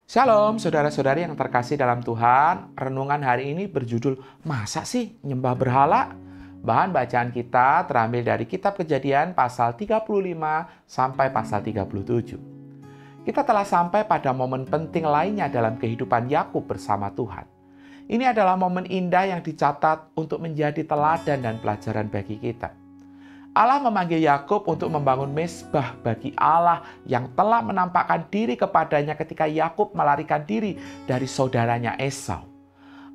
Shalom, saudara-saudari yang terkasih dalam Tuhan. Renungan hari ini berjudul, Masa sih nyembah berhala? Bahan bacaan kita terambil dari Kitab Kejadian pasal 35 sampai pasal 37. Kita telah sampai pada momen penting lainnya dalam kehidupan Yakub bersama Tuhan. Ini adalah momen indah yang dicatat untuk menjadi teladan dan pelajaran bagi kita. Allah memanggil Yakub untuk membangun mezbah bagi Allah yang telah menampakkan diri kepadanya ketika Yakub melarikan diri dari saudaranya Esau.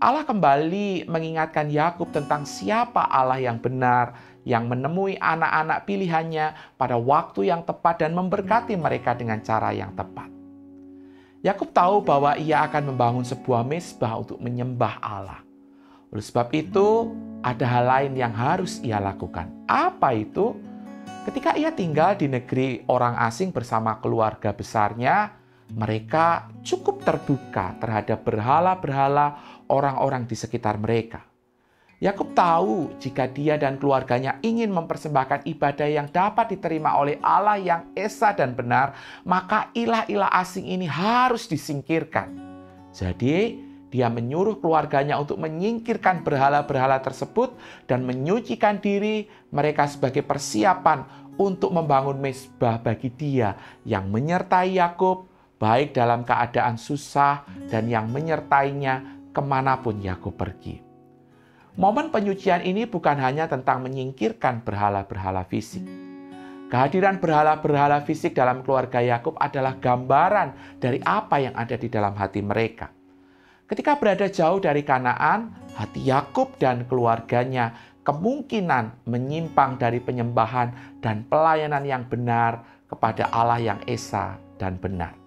Allah kembali mengingatkan Yakub tentang siapa Allah yang benar, yang menemui anak-anak pilihannya pada waktu yang tepat dan memberkati mereka dengan cara yang tepat. Yakub tahu bahwa ia akan membangun sebuah mezbah untuk menyembah Allah. Oleh sebab itu, ada hal lain yang harus ia lakukan. Apa itu? Ketika ia tinggal di negeri orang asing bersama keluarga besarnya, mereka cukup terbuka terhadap berhala-berhala orang-orang di sekitar mereka. Yakub tahu jika dia dan keluarganya ingin mempersembahkan ibadah yang dapat diterima oleh Allah yang esa dan benar, maka ilah-ilah asing ini harus disingkirkan. Jadi, dia menyuruh keluarganya untuk menyingkirkan berhala-berhala tersebut dan menyucikan diri mereka sebagai persiapan untuk membangun mezbah bagi dia yang menyertai Yakub, baik dalam keadaan susah dan yang menyertainya kemanapun Yakub pergi. Momen penyucian ini bukan hanya tentang menyingkirkan berhala-berhala fisik. Kehadiran berhala-berhala fisik dalam keluarga Yakub adalah gambaran dari apa yang ada di dalam hati mereka. Ketika berada jauh dari Kanaan, hati Yakub dan keluarganya kemungkinan menyimpang dari penyembahan dan pelayanan yang benar kepada Allah yang esa dan benar.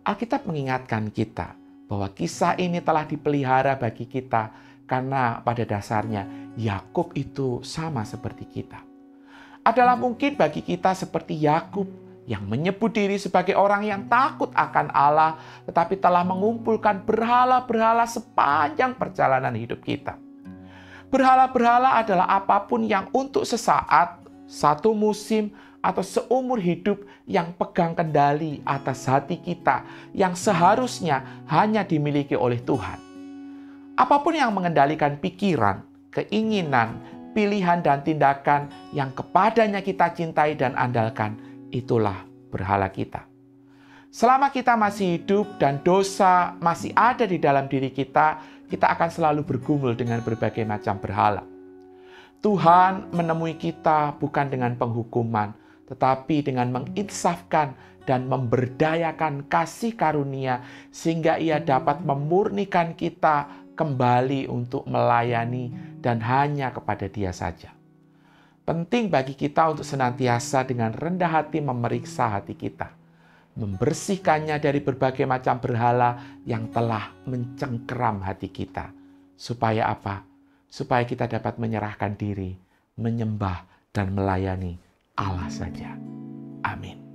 Alkitab mengingatkan kita bahwa kisah ini telah dipelihara bagi kita karena pada dasarnya Yakub itu sama seperti kita. Adalah mungkin bagi kita seperti Yakub yang menyebut diri sebagai orang yang takut akan Allah, tetapi telah mengumpulkan berhala-berhala sepanjang perjalanan hidup kita. Berhala-berhala adalah apapun yang untuk sesaat, satu musim, atau seumur hidup yang pegang kendali atas hati kita, yang seharusnya hanya dimiliki oleh Tuhan. Apapun yang mengendalikan pikiran, keinginan, pilihan, dan tindakan yang kepadanya kita cintai dan andalkan, itulah berhala kita. Selama kita masih hidup dan dosa masih ada di dalam diri kita, kita akan selalu bergumul dengan berbagai macam berhala. Tuhan menemui kita bukan dengan penghukuman, tetapi dengan menginsafkan dan memberdayakan kasih karunia, sehingga Ia dapat memurnikan kita kembali untuk melayani dan hanya kepada Dia saja. Penting bagi kita untuk senantiasa dengan rendah hati memeriksa hati kita, membersihkannya dari berbagai macam berhala yang telah mencengkeram hati kita. Supaya apa? Supaya kita dapat menyerahkan diri, menyembah dan melayani Allah saja. Amin.